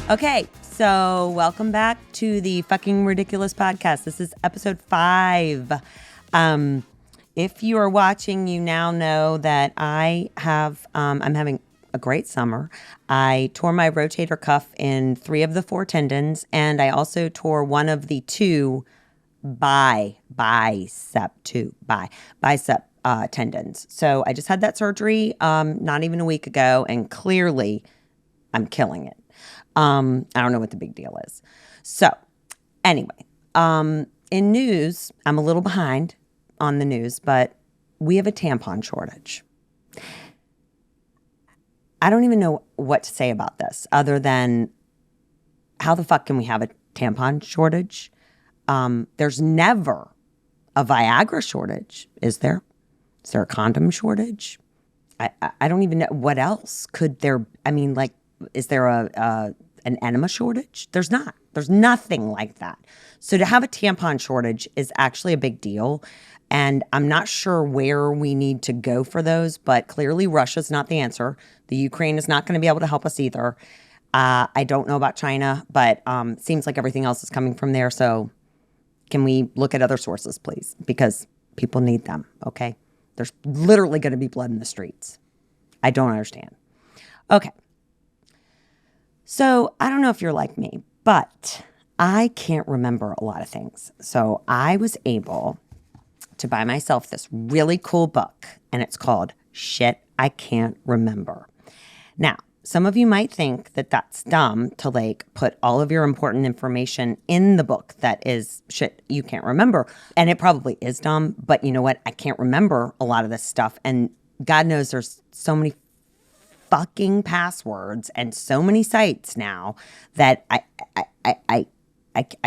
Okay, so welcome back to the fucking ridiculous podcast. This is episode 5. If you are watching, you now know that I'm having a great summer. I tore my rotator cuff in 3 of the 4 tendons, and I also tore one of the 2 bicep tendons. So I just had that surgery not even a week ago, and clearly I'm killing it. I don't know what the big deal is. So anyway, in news, I'm a little behind on the news, but we have a tampon shortage. I don't even know what to say about this other than how the fuck can we have a tampon shortage? There's never a Viagra shortage, is there? Is there a condom shortage? I don't even know what else could there. I mean, like, is there an enema shortage? There's not. There's nothing like that. So to have a tampon shortage is actually a big deal. And I'm not sure where we need to go for those, but clearly Russia's not the answer. The Ukraine is not going to be able to help us either. I don't know about China, but seems like everything else is coming from there. So can we look at other sources, please? Because people need them, okay? There's literally going to be blood in the streets. I don't understand. Okay. So I don't know if you're like me, but I can't remember a lot of things. So I was able to buy myself this really cool book, and it's called Shit I Can't Remember. Now, some of you might think that that's dumb to like put all of your important information in the book that is shit you can't remember. And it probably is dumb, but you know what? I can't remember a lot of this stuff. And God knows there's so many fucking passwords and so many sites now that I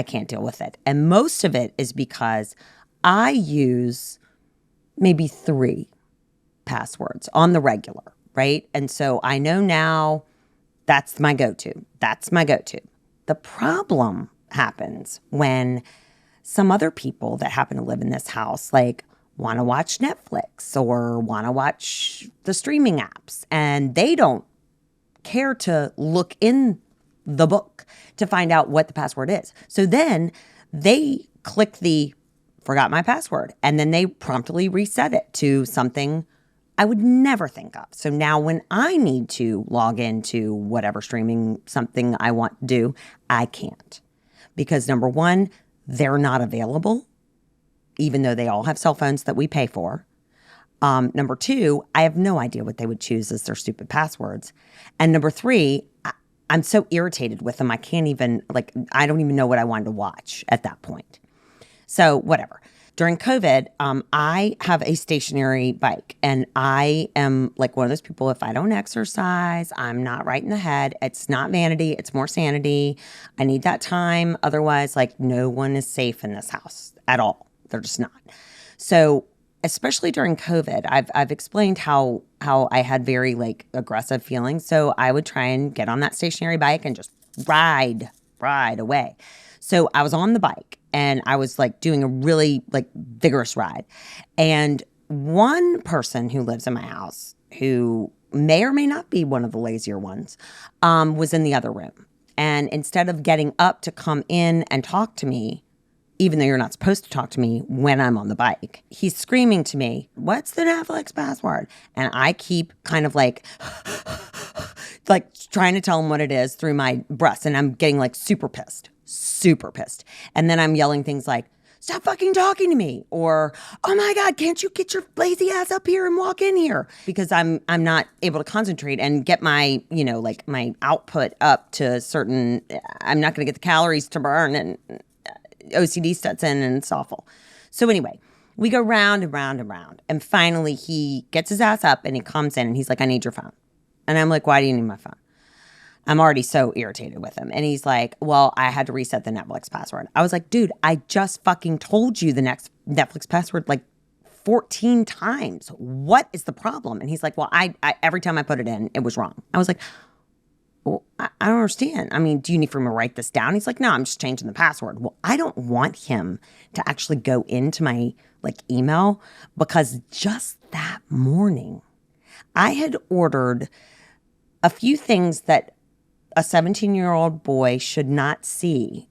can't deal with it. And most of it is because I use maybe 3 passwords on the regular, right? And so I know now that's my go-to. That's my go-to. The problem happens when some other people that happen to live in this house, like, want to watch Netflix or want to watch the streaming apps, and they don't care to look in the book to find out what the password is. So then they click the forgot my password, and then they promptly reset it to something I would never think of. So now when I need to log into whatever streaming something I want to do, I can't. Because number one, they're not available, even though they all have cell phones that we pay for. Number 2, I have no idea what they would choose as their stupid passwords. And number 3, I'm so irritated with them. I can't even, I don't even know what I wanted to watch at that point. So whatever. During COVID, I have a stationary bike, and I am like one of those people, if I don't exercise, I'm not right in the head. It's not vanity. It's more sanity. I need that time. Otherwise, no one is safe in this house at all. They're just not. So especially during COVID, I've explained how I had very aggressive feelings. So I would try and get on that stationary bike and just ride away. So I was on the bike and I was doing a really vigorous ride. And one person who lives in my house, who may or may not be one of the lazier ones, was in the other room. And instead of getting up to come in and talk to me, even though you're not supposed to talk to me when I'm on the bike, he's screaming to me, "What's the Netflix password?" And I keep kind of trying to tell him what it is through my breaths. And I'm getting super pissed. And then I'm yelling things like, "Stop fucking talking to me," or, "Oh my God, can't you get your lazy ass up here and walk in here?" Because I'm not able to concentrate and get my, my output up to a certain, I'm not going to get the calories to burn, and OCD sets in and it's awful. So anyway, we go round and round and round. And finally he gets his ass up and he comes in and he's like, "I need your phone." And I'm like, "Why do you need my phone?" I'm already so irritated with him. And he's like, "Well, I had to reset the Netflix password." I was like, "Dude, I just fucking told you the next Netflix password 14 times. What is the problem?" And he's like, "Well, I every time I put it in, it was wrong." I was like, "Well, I don't understand. I mean, do you need for me to write this down?" He's like, "No, I'm just changing the password." Well, I don't want him to actually go into my email, because just that morning, I had ordered a few things that a 17-year-old boy should not see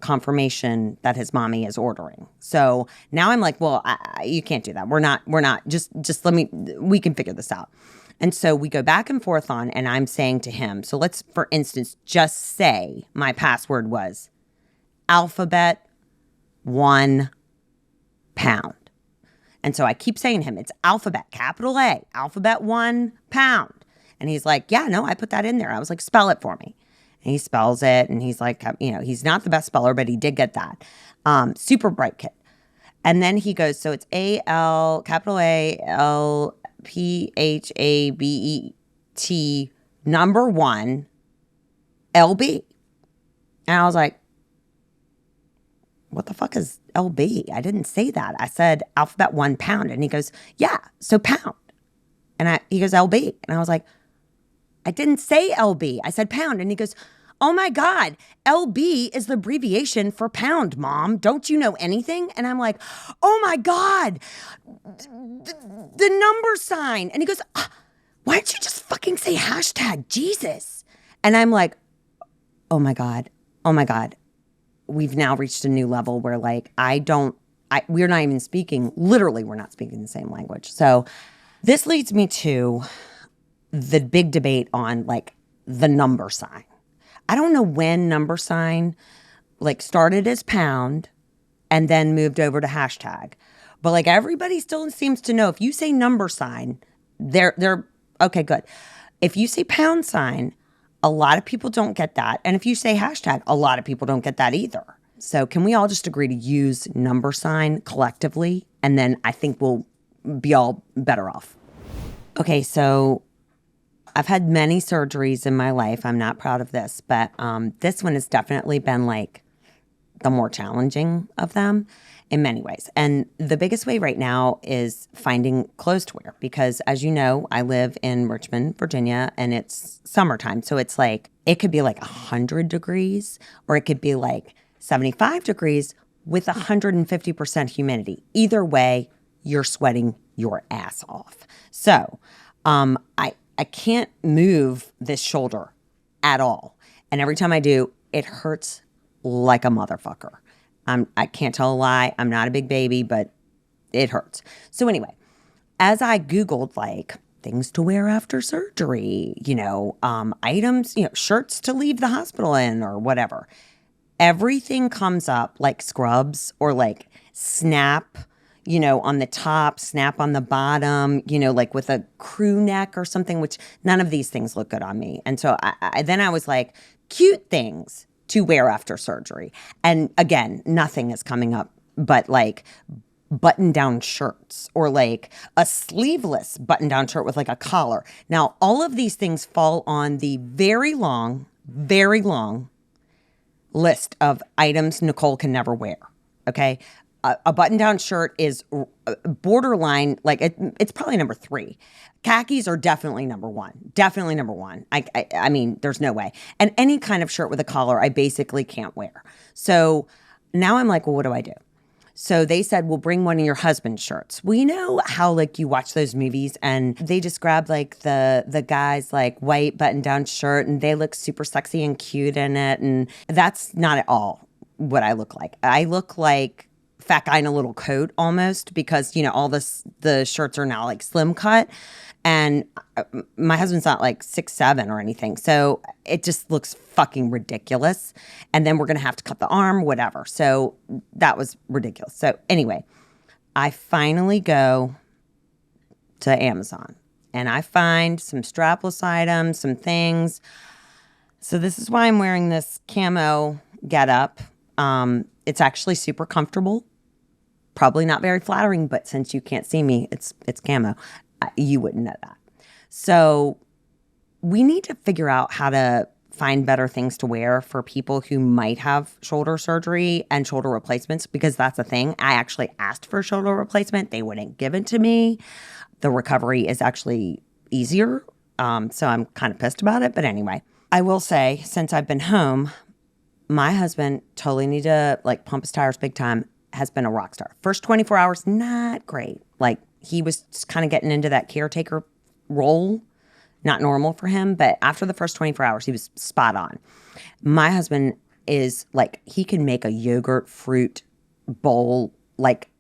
confirmation that his mommy is ordering. So now I'm like, well, you can't do that. We're not, just we can figure this out. And so we go back and forth on, and I'm saying to him, so let's, for instance, just say my password was alphabet 1 pound. And so I keep saying to him, it's alphabet, capital A, alphabet 1 pound. And he's like, yeah, no, I put that in there. I was like, spell it for me. And he spells it, and he's like, he's not the best speller, but he did get that. Super bright kid. And then he goes, so it's A-L, capital A-L-P-H-A-B-E-T, number 1, L-B. And I was like, what the fuck is LB? I didn't say that. I said alphabet 1 pound. And he goes, yeah, so pound. And he goes, LB. And I was like, I didn't say LB. I said pound. And he goes, oh my God, LB is the abbreviation for pound, Mom. Don't you know anything? And I'm like, oh my God, the number sign. And he goes, why don't you just fucking say hashtag Jesus? And I'm like, oh my God. We've now reached a new level where like, we're not even speaking, literally we're not speaking the same language. So this leads me to the big debate on like the number sign. I don't know when number sign like started as pound and then moved over to hashtag. But like everybody still seems to know if you say number sign, they're okay, good. If you say pound sign, a lot of people don't get that. And if you say hashtag, a lot of people don't get that either. So can we all just agree to use number sign collectively? And then I think we'll be all better off. Okay, so I've had many surgeries in my life. I'm not proud of this, but this one has definitely been like the more challenging of them in many ways. And the biggest way right now is finding clothes to wear because, as you know, I live in Richmond, Virginia, and it's summertime. So it's like, it could be like 100 degrees or it could be like 75 degrees with 150% humidity. Either way, you're sweating your ass off. So I can't move this shoulder at all. And every time I do, it hurts like a motherfucker. I can't tell a lie. I'm not a big baby, but it hurts. So anyway, as I Googled like things to wear after surgery, items, shirts to leave the hospital in or whatever, everything comes up like scrubs or like snap, on the top, snap on the bottom, like with a crew neck or something, which none of these things look good on me. And so then I was like, cute things to wear after surgery. And again, nothing is coming up but like button-down shirts or like a sleeveless button-down shirt with like a collar. Now, all of these things fall on the very long list of items Nicole can never wear, okay? A button-down shirt is borderline, like it's probably number 3. Khakis are definitely number 1. Definitely number 1. I mean, there's no way. And any kind of shirt with a collar, I basically can't wear. So now I'm like, well, what do I do? So they said, well, bring one of your husband's shirts. Well, you know how like you watch those movies and they just grab like the guy's like white button-down shirt and they look super sexy and cute in it. And that's not at all what I look like. I look like fat guy in a little coat almost because, all the shirts are now like slim cut. And my husband's not like 6'7" or anything. So it just looks fucking ridiculous. And then we're going to have to cut the arm, whatever. So that was ridiculous. So anyway, I finally go to Amazon and I find some strapless items, some things. So this is why I'm wearing this camo getup. It's actually super comfortable. Probably not very flattering, but since you can't see me, it's camo. You wouldn't know that. So we need to figure out how to find better things to wear for people who might have shoulder surgery and shoulder replacements because that's a thing. I actually asked for a shoulder replacement. They wouldn't give it to me. The recovery is actually easier. So I'm kind of pissed about it. But anyway, I will say since I've been home, my husband totally need to like pump his tires big time, has been a rock star. First 24 hours, not great. Like he was just kind of getting into that caretaker roll, not normal for him. But after the first 24 hours, he was spot on. My husband is like, he can make a yogurt fruit bowl. Like,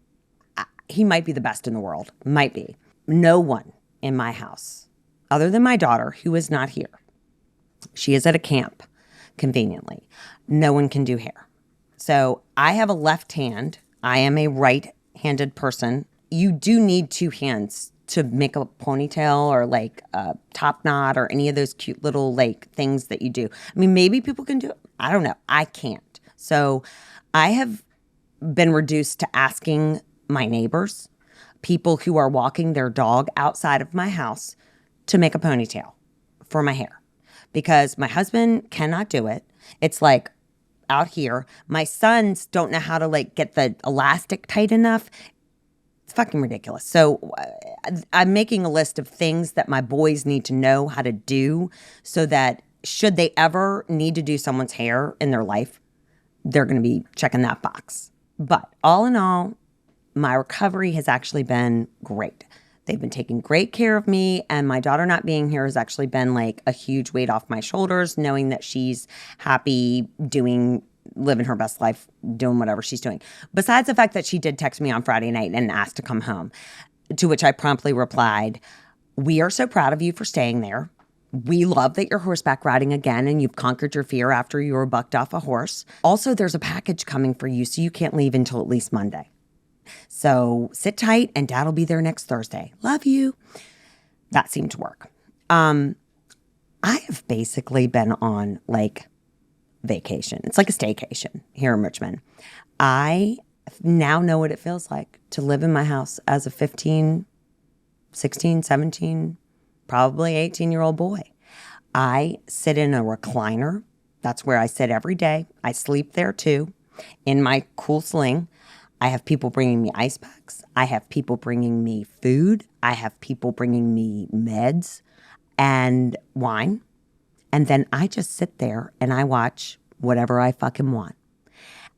he might be the best in the world. Might be. No one in my house, other than my daughter, who is not here. She is at a camp, conveniently. No one can do hair. So I have a left hand. I am a right-handed person. You do need two hands to make a ponytail or like a top knot or any of those cute little like things that you do. I mean, maybe people can do it. I don't know. I can't. So I have been reduced to asking my neighbors, people who are walking their dog outside of my house, to make a ponytail for my hair because my husband cannot do it. It's like out here. My sons don't know how to like get the elastic tight enough. It's fucking ridiculous. So I'm making a list of things that my boys need to know how to do so that should they ever need to do someone's hair in their life, they're going to be checking that box. But all in all, my recovery has actually been great. They've been taking great care of me, and my daughter not being here has actually been like a huge weight off my shoulders, knowing that she's happy living her best life, doing whatever she's doing. Besides the fact that she did text me on Friday night and asked to come home, to which I promptly replied, "We are so proud of you for staying there. We love that you're horseback riding again and you've conquered your fear after you were bucked off a horse. Also, there's a package coming for you, so you can't leave until at least Monday. So sit tight and Dad'll be there next Thursday. Love you." That seemed to work. I have basically been on like vacation. It's like a staycation here in Richmond. I now know what it feels like to live in my house as a 15, 16, 17, probably 18-year-old boy. I sit in a recliner. That's where I sit every day. I sleep there too, in my cool sling. I have people bringing me ice packs. I have people bringing me food. I have people bringing me meds and wine. And then I just sit there and I watch whatever I fucking want.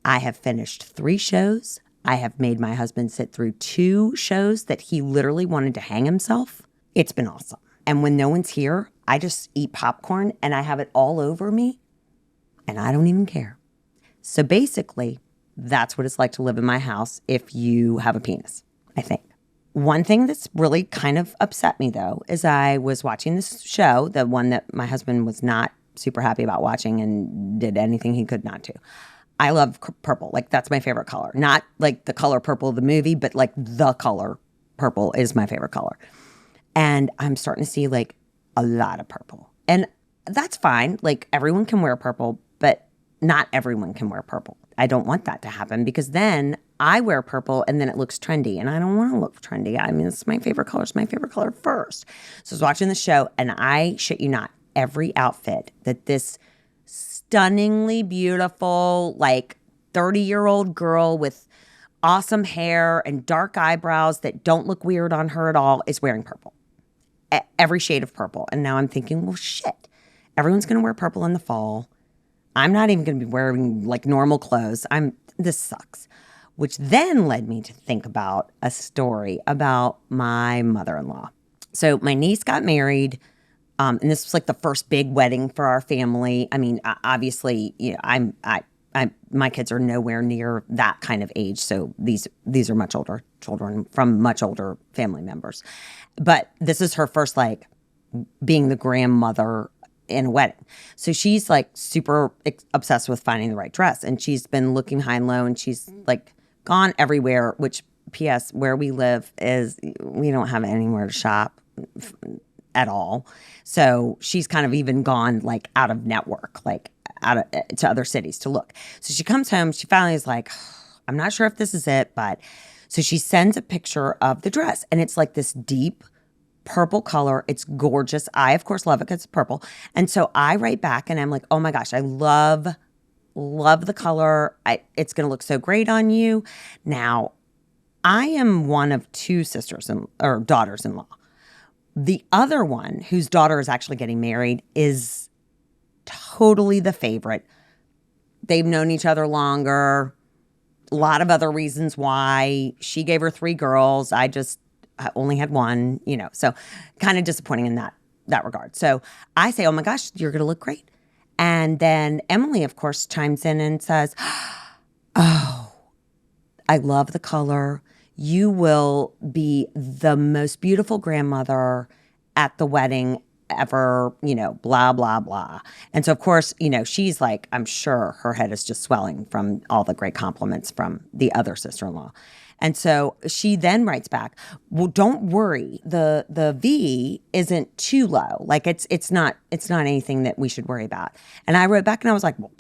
I have finished 3 shows. I have made my husband sit through 2 shows that he literally wanted to hang himself. It's been awesome. And when no one's here, I just eat popcorn and I have it all over me and I don't even care. So basically, that's what it's like to live in my house if you have a penis, I think. One thing that's really kind of upset me, though, is I was watching this show, the one that my husband was not super happy about watching and did anything he could not to. I love purple. Like, that's my favorite color. Not like the color purple of the movie, but like the color purple is my favorite color. And I'm starting to see like a lot of purple. And that's fine. Like, everyone can wear purple, but not everyone can wear purple. I don't want that to happen because then I wear purple and then it looks trendy and I don't want to look trendy. I mean, it's my favorite color. It's my favorite color first. So I was watching the show and I shit you not, every outfit that this stunningly beautiful, like 30-year-old girl with awesome hair and dark eyebrows that don't look weird on her at all is wearing purple. Every shade of purple. And now I'm thinking, well, shit, everyone's going to wear purple in the fall. I'm not even going to be wearing like normal clothes. This sucks. Which then led me to think about a story about my mother-in-law. So my niece got married, and this was like the first big wedding for our family. I mean, obviously, you know, my kids are nowhere near that kind of age, so these are much older children from much older family members. But this is her first like being the grandmother in a wedding. So she's like super obsessed with finding the right dress, and she's been looking high and low, and she's like gone everywhere, which P.S. where we live is we don't have anywhere to shop at all. So she's kind of even gone like out of network, like to other cities to look. So she comes home, she finally is like, I'm not sure if this is it, but so she sends a picture of the dress and it's like this deep purple color. It's gorgeous. I, of course, love it because it's purple. And so I write back and I'm like, oh my gosh, I love the color. It's going to look so great on you. Now, I am one of 2 or daughters-in-law. The other one, whose daughter is actually getting married, is totally the favorite. They've known each other longer. A lot of other reasons why. She gave her 3 girls. I just I only had one, so kind of disappointing in that regard. So I say, oh my gosh, you're going to look great. And then Emily, of course, chimes in and says, oh, I love the color. You will be the most beautiful grandmother at the wedding ever, blah, blah, blah. And so, of course, she's like, I'm sure her head is just swelling from all the great compliments from the other sister-in-law. And so she then writes back, well, don't worry. The V isn't too low. Like it's not anything that we should worry about. And I wrote back and I was like, well,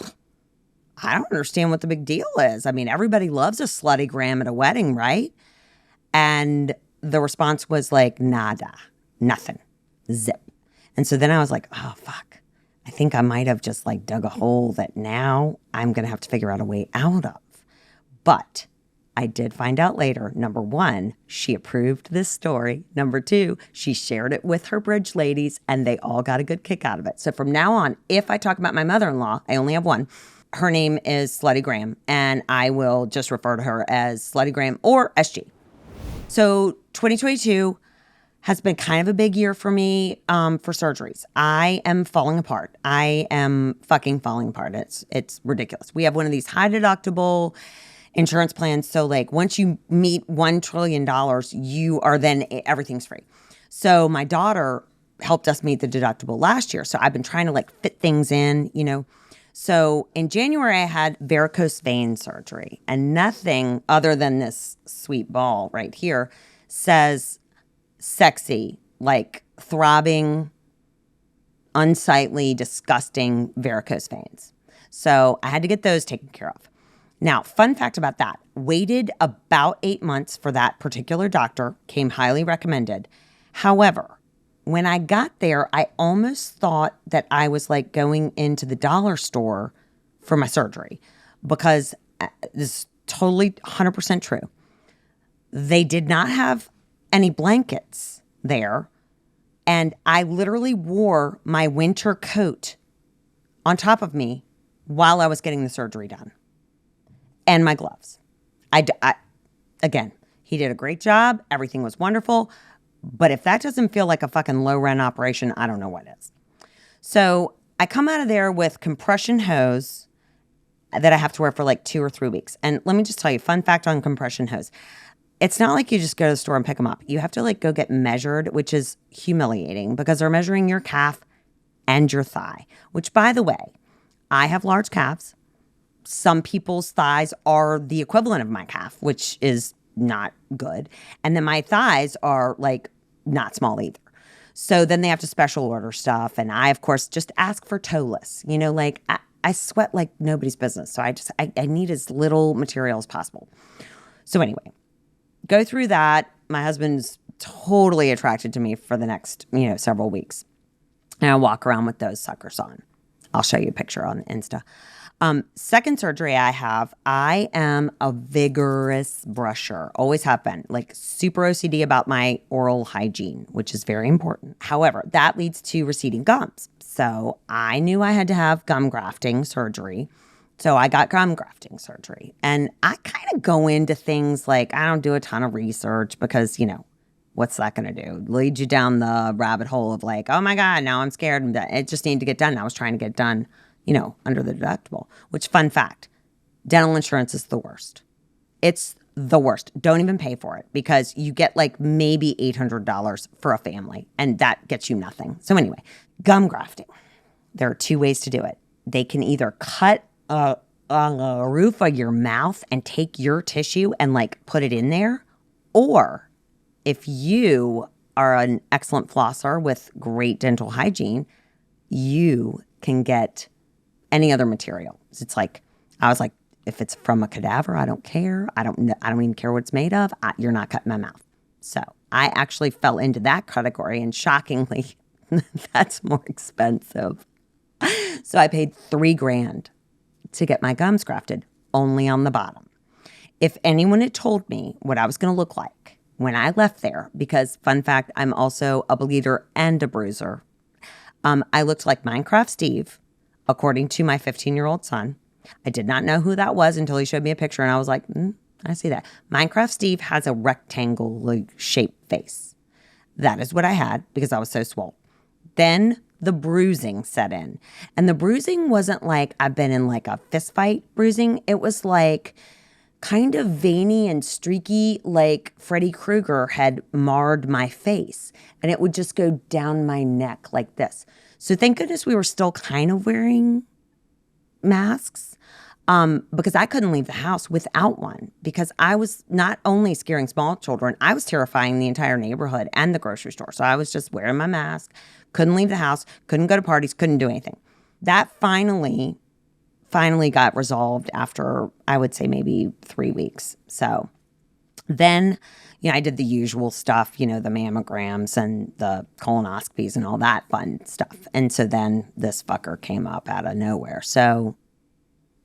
I don't understand what the big deal is. I mean, everybody loves a slutty gram at a wedding, right? And the response was like, nada, nothing, zip. And so then I was like, oh, fuck. I think I might have just like dug a hole that now I'm going to have to figure out a way out of. But I did find out later, number one, she approved this story. Number two, she shared it with her bridge ladies and they all got a good kick out of it. So from now on, if I talk about my mother-in-law, I only have one. Her name is Slutty Gram, and I will just refer to her as Slutty Gram or SG. So 2022 has been kind of a big year for me for surgeries. I am falling apart. I am fucking falling apart. It's ridiculous. We have one of these high deductible insurance plans. So like once you meet $1 trillion, you are then everything's free. So my daughter helped us meet the deductible last year. So I've been trying to like fit things in, So in January, I had varicose vein surgery, and nothing other than this sweet ball right here says sexy, like throbbing, unsightly, disgusting varicose veins. So I had to get those taken care of. Now, fun fact about that, waited about 8 months for that particular doctor, came highly recommended. However, when I got there, I almost thought that I was like going into the dollar store for my surgery because this is totally 100% true. They did not have any blankets there. And I literally wore my winter coat on top of me while I was getting the surgery done. And my gloves. Again, he did a great job. Everything was wonderful. But if that doesn't feel like a fucking low rent operation, I don't know what is. So I come out of there with compression hose that I have to wear for like 2 or 3 weeks. And let me just tell you, fun fact on compression hose. It's not like you just go to the store and pick them up. You have to like go get measured, which is humiliating because they're measuring your calf and your thigh, which by the way, I have large calves. Some people's thighs are the equivalent of my calf, which is not good. And then my thighs are like not small either. So then they have to special order stuff. And I, of course, just ask for toeless. Like I sweat like nobody's business. So I need as little material as possible. So anyway, go through that. My husband's totally attracted to me for the next, several weeks. And I walk around with those suckers on. I'll show you a picture on Insta. Second surgery I am a vigorous brusher, always have been, like super OCD about my oral hygiene, which is very important. However, that leads to receding gums. So I knew I had to have gum grafting surgery. So I got gum grafting surgery. And I kind of go into things like I don't do a ton of research because, what's that going to do? Lead you down the rabbit hole of like, oh my God, now I'm scared. It just needed to get done. I was trying to get done under the deductible, which fun fact, dental insurance is the worst. It's the worst. Don't even pay for it because you get like maybe $800 for a family and that gets you nothing. So anyway, gum grafting. There are 2 ways to do it. They can either cut a roof of your mouth and take your tissue and like put it in there. Or if you are an excellent flosser with great dental hygiene, you can get any other material. It's like, I was like, if it's from a cadaver, I don't care. I don't even care what it's made of. You're not cutting my mouth. So I actually fell into that category, and shockingly, that's more expensive. So I paid $3,000 to get my gums grafted, only on the bottom. If anyone had told me what I was going to look like when I left there, because fun fact, I'm also a bleeder and a bruiser. I looked like Minecraft Steve, according to my 15-year-old son. I did not know who that was until he showed me a picture, and I was like, I see that. Minecraft Steve has a rectangle shaped face. That is what I had because I was so swole. Then the bruising set in. And the bruising wasn't like I've been in like a fist fight bruising. It was like kind of veiny and streaky, like Freddy Krueger had marred my face. And it would just go down my neck like this. So thank goodness we were still kind of wearing masks. Because I couldn't leave the house without one because I was not only scaring small children, I was terrifying the entire neighborhood and the grocery store. So I was just wearing my mask, couldn't leave the house, couldn't go to parties, couldn't do anything. That finally got resolved after, I would say, maybe 3 weeks. So then, I did the usual stuff, the mammograms and the colonoscopies and all that fun stuff. And so then this fucker came up out of nowhere. So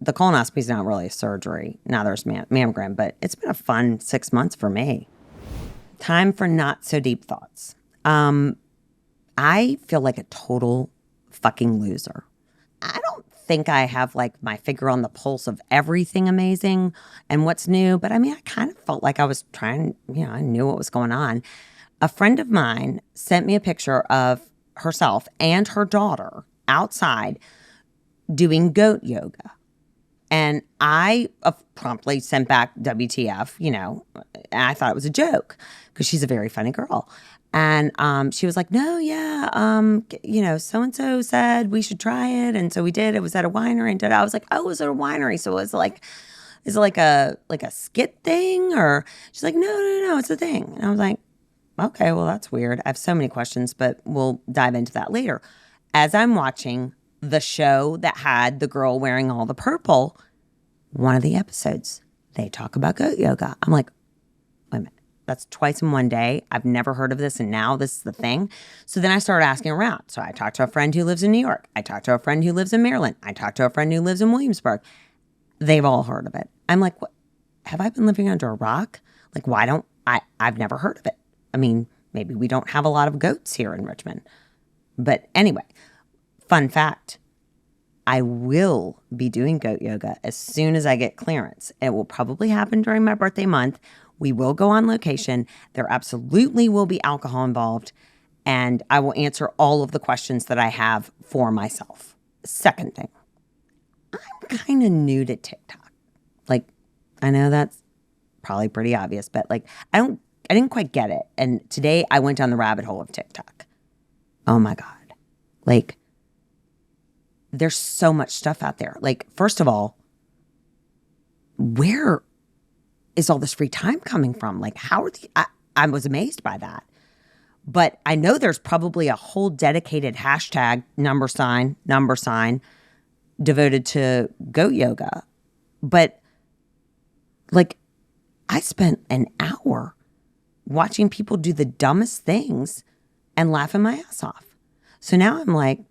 the colonoscopy is not really a surgery. Now there's mammogram, but it's been a fun 6 months for me. Time for not so deep thoughts. I feel like a total fucking loser. I don't think I have like my finger on the pulse of everything amazing and what's new, but I mean, I kind of felt like I was trying, I knew what was going on. A friend of mine sent me a picture of herself and her daughter outside doing goat yoga. And I promptly sent back WTF, and I thought it was a joke because she's a very funny girl. And she was like, no, yeah, so-and-so said we should try it. And so we did. It was at a winery. And I was like, oh, it was at a winery. So is it like a skit thing? Or she's like, no, it's a thing. And I was like, okay, well, that's weird. I have so many questions, but we'll dive into that later. As I'm watching the show that had the girl wearing all the purple, one of the episodes, they talk about goat yoga. I'm like, wait a minute, that's twice in one day. I've never heard of this, and now this is the thing. So then I started asking around. So I talked to a friend who lives in New York. I talked to a friend who lives in Maryland. I talked to a friend who lives in Williamsburg. They've all heard of it. I'm like, what? Have I been living under a rock? Like, why don't I've never heard of it. I mean, maybe we don't have a lot of goats here in Richmond. But anyway, fun fact, I will be doing goat yoga as soon as I get clearance. It will probably happen during my birthday month. We will go on location. There absolutely will be alcohol involved. And I will answer all of the questions that I have for myself. Second thing, I'm kind of new to TikTok. Like, I know that's probably pretty obvious, but like, I didn't quite get it. And today I went down the rabbit hole of TikTok. Oh my God. Like, there's so much stuff out there. Like, first of all, where is all this free time coming from? Like, how are I was amazed by that. But I know there's probably a whole dedicated hashtag number sign devoted to goat yoga. But like, I spent an hour watching people do the dumbest things and laughing my ass off. So now I'm like,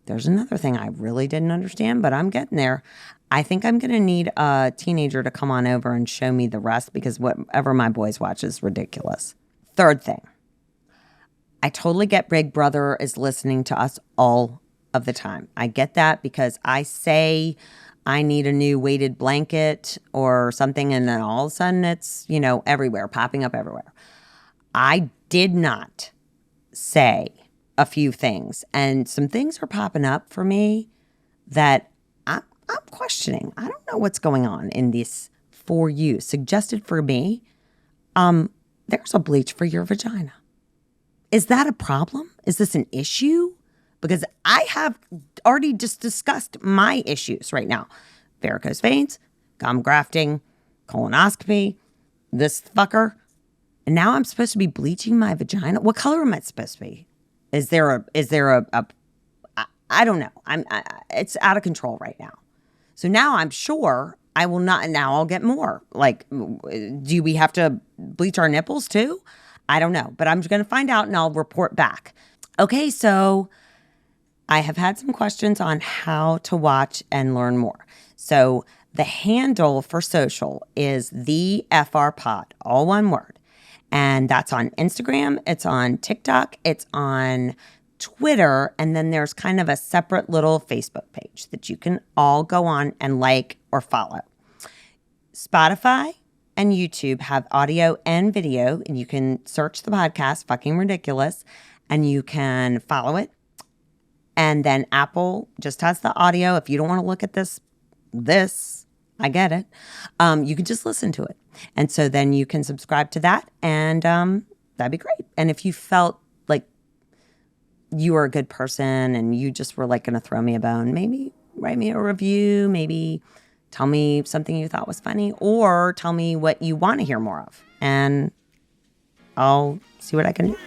there's another thing I really didn't understand, but I'm getting there. I think I'm going to need a teenager to come on over and show me the rest because whatever my boys watch is ridiculous. Third thing, I totally get Big Brother is listening to us all of the time. I get that because I say I need a new weighted blanket or something, and then all of a sudden it's, everywhere, popping up everywhere. I did not say a few things, and some things are popping up for me that I'm questioning. I don't know what's going on in this for you. Suggested for me, there's a bleach for your vagina. Is that a problem? Is this an issue? Because I have already just discussed my issues right now. Varicose veins, gum grafting, colonoscopy, this fucker. And now I'm supposed to be bleaching my vagina? What color am I supposed to be? Is there a I don't know. It's out of control right now. So now I'm sure I will not, now I'll get more. Like, do we have to bleach our nipples too? I don't know, but I'm going to find out and I'll report back. Okay, so I have had some questions on how to watch and learn more. So the handle for social is the FR Pod, all one word. And that's on Instagram, it's on TikTok, it's on Twitter, and then there's kind of a separate little Facebook page that you can all go on and like or follow. Spotify, and YouTube have audio and video, and you can search the podcast, Fucking Ridiculous, and you can follow it. And then Apple just has the audio. If you don't want to look at this, I get it. You can just listen to it. And so then you can subscribe to that, and that'd be great. And if you felt like you were a good person and you just were like going to throw me a bone, maybe write me a review, maybe tell me something you thought was funny, or tell me what you want to hear more of. And I'll see what I can do.